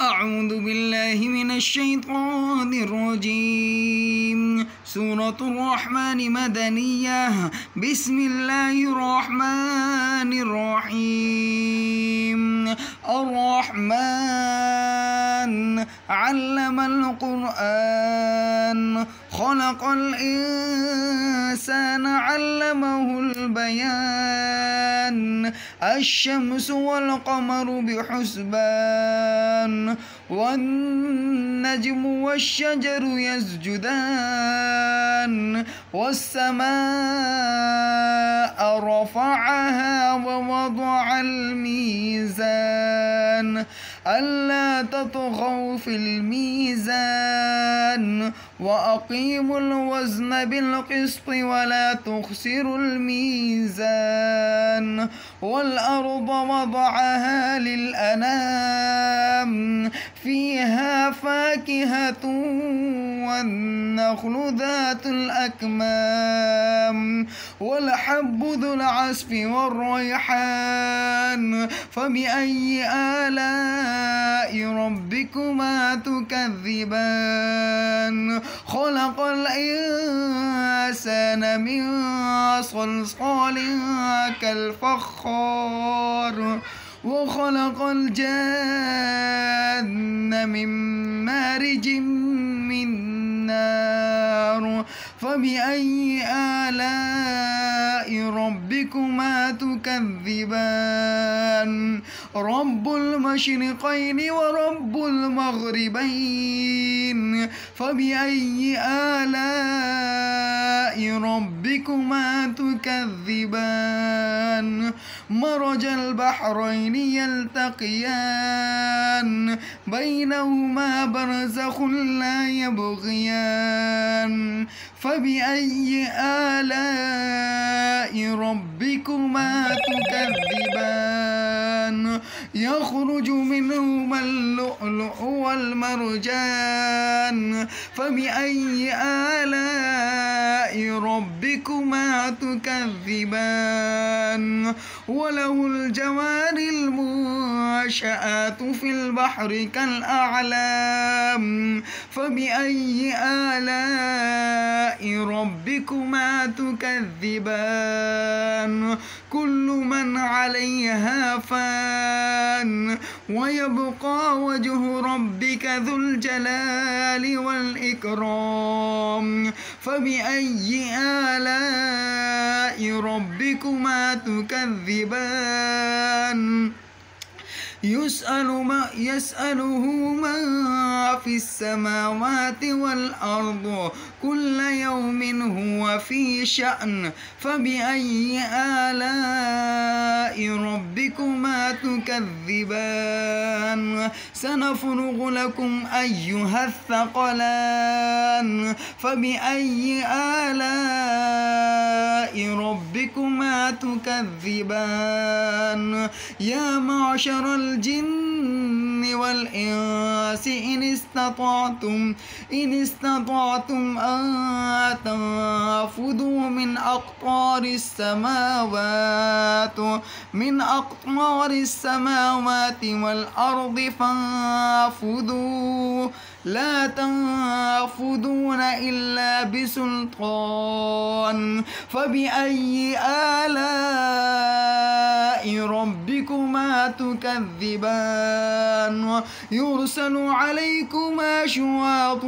أعوذ بالله من الشيطان الرجيم. سورة الرحمن مدنية. بسم الله الرحمن الرحيم. الرحمن علم القرآن خلق الإنسان علمه البيان. الشمس والقمر بحسبان والنجم والشجر يسجدان والسماء رفعها ووضع الميزان ألا تطغوا في الميزان وأقيموا الوزن بالقسط ولا تخسروا الميزان والأرض وضعها للأنام فيها فاكهة والنخل ذات الأكمام والحب ذو العصف والريحان فبأي آلاء ربكما تكذبان. خلق الإنسان من صلصال كالفخار وخلق الجان من مارج من نار فبأي آلاء ربكما تكذبان. رب المشرقين ورب المغربين فبأي آلاء ربكما تكذبان. مرج البحرين يلتقيان بينهما برزخ لا يبغيان فبأي آلاء ربكما تكذبان. يخرج منهما اللؤلؤ والمرجان فبأي آلاء ربكما تكذبان. وله الجوار المنشآت في البحر كالأعلام فبأي آلاء ربكما تكذبان. كل من عليها فان ويبقى وجه ربك ذو الجلال والإكرام فبأي آلاء ربكما تكذبان. يسأله من في السماوات والأرض كل يوم هو في شأن فبأي آلاء ربكما تكذبان. سنفرغ لكم أيها الثقلان فبأي آلاء ربكما تكذبان. يا معشر الجن والإنس إن استطعتم أن تنفذوا من أقطار السماوات والأرض فانفذوا لا تنفذون إلا بسلطان فبأي آلاء ربكما تكذبان. يرسل عليكما شواظ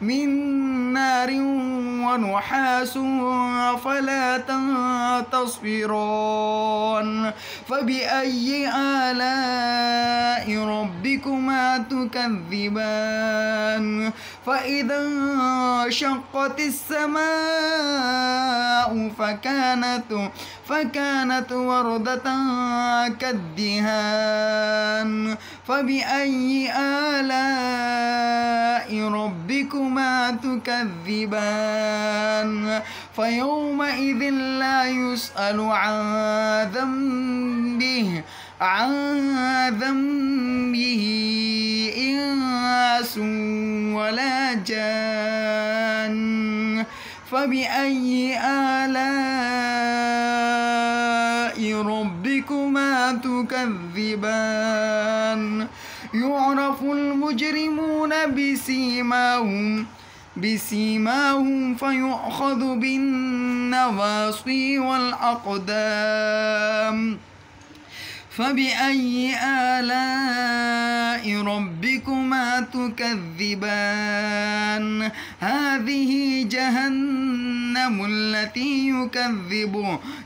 من نار ونحاس فلا تنتصران فبأي آلاء ربكما تكذبان. فإذا انشقت السماء فكانت وردة كالدهان فبأي آلاء ربكما تكذبان. فيومئذ لا يسأل عن ذنبه إنس ولا جان فبأي آلاء ربكما تكذبان. تكذبان يعرف المجرمون بسيماهم فيؤخذ بالنواصي والأقدام فبأي آلاء ربكما تكذبان هذه جهنم التي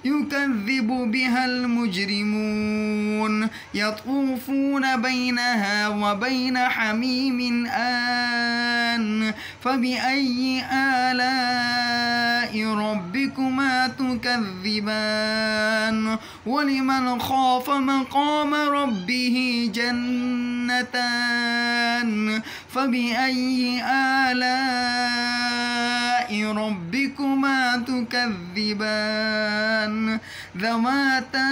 يكذب بها المجرمون يطوفون بينها وبين حميم آن فبأي آلاء ربكما تكذبان ولمن خاف مقام ربه جنتان فبأي آلاء ربكما تكذبان ذواتا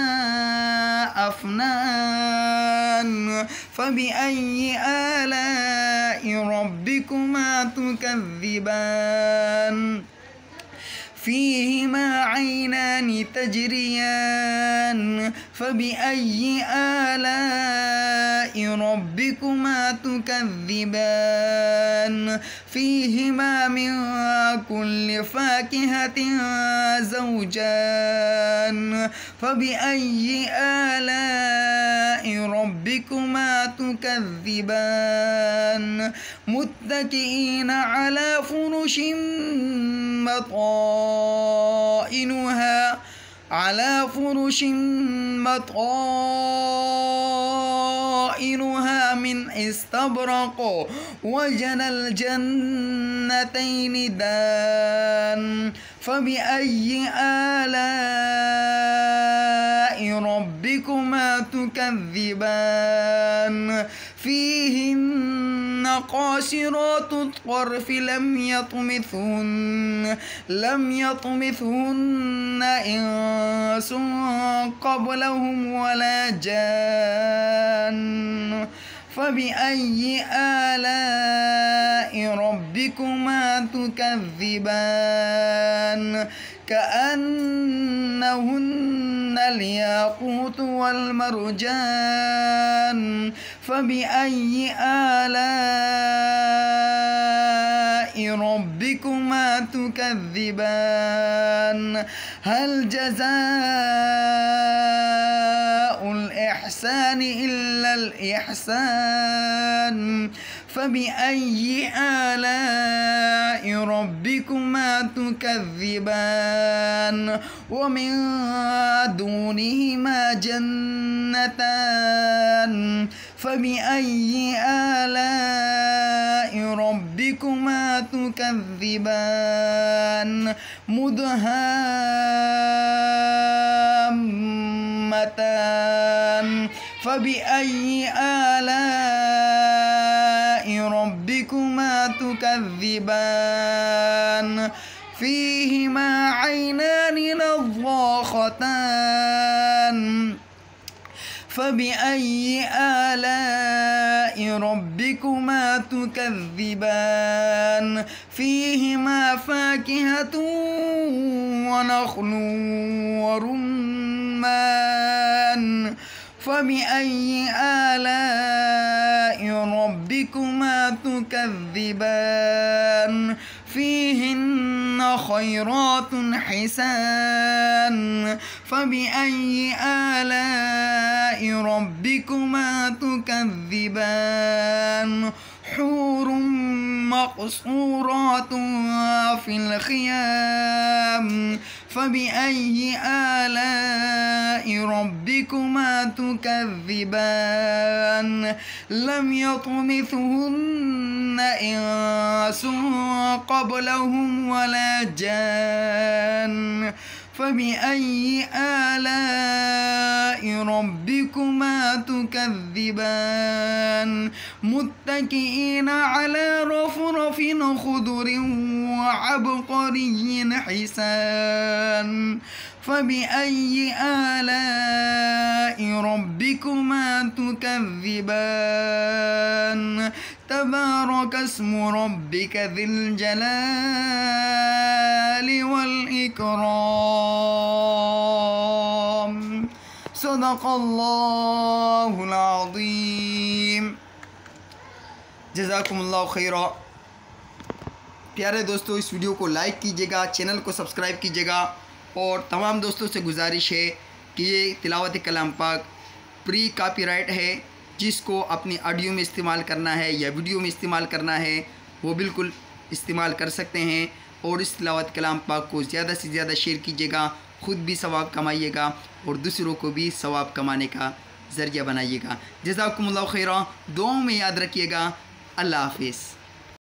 أفنان فبأي آلاء ربكما تكذبان فيهما عينان تجريان فبأي آلاء ربكما تكذبان فيهما من كل فاكهة زوجان فبأي آلاء ربكما تكذبان متكئين على فرش مطائنها من استبرق وجنى الجنتين دان فبأي آلاء ربكما تكذبان فيهن قاصرات الطرف لم يطمثهن إنس قبلهم ولا جان فبأي آلاء ربكما تكذبان كأنهن الياقوت والمرجان فبأي آلاء ربكما تكذبان هل جزاء الإحسان إلا الإحسان فبأي آلاء ربكما تكذبان ومن دونهما جنتان فبأي آلاء ربكما تكذبان مدهامتان فبأي آلاء ربكما تكذبان فيهما عينان نضاختان فبأي آلاء ربكما تكذبان فيهما فاكهة ونخل ورمان فبأي آلاء ربكما تكذبان فيهن خيرات حسان فبأي آلاء ربكما تكذبان حور مقصورات في الخيام فبأي آلاء ربكما تكذبان لم يطمثهن إنس قبلهم ولا جان فبأي آلاء ربكما تكذبان متكئين على رفرف خضر وعبقري حسان فبأي آلاء ربكما تكذبان تبارك اسم ربك ذي الجلال والإكرام. सदक़ल्लाहुल अज़ीम। जज़ाकुमुल्लाहु खैरा। प्यारे दोस्तों, इस वीडियो को लाइक कीजिएगा, चैनल को सब्सक्राइब कीजिएगा और तमाम दोस्तों से गुजारिश है कि ये तिलावत कलाम पाक प्री कॉपीराइट है, जिसको अपनी ऑडियो में इस्तेमाल करना है या वीडियो में इस्तेमाल करना है वो बिल्कुल इस्तेमाल कर सकते हैं। और इस तिलावत कलाम पाक को ज़्यादा से ज़्यादा शेयर कीजिएगा, ख़ुद भी सवाब कमाइएगा और दूसरों को भी सवाब कमाने का ज़रिया बनाइएगा। जज़ाकुमुल्लाहु खैरा। दुआओं में याद रखिएगा। अल्लाह हाफ़िज़।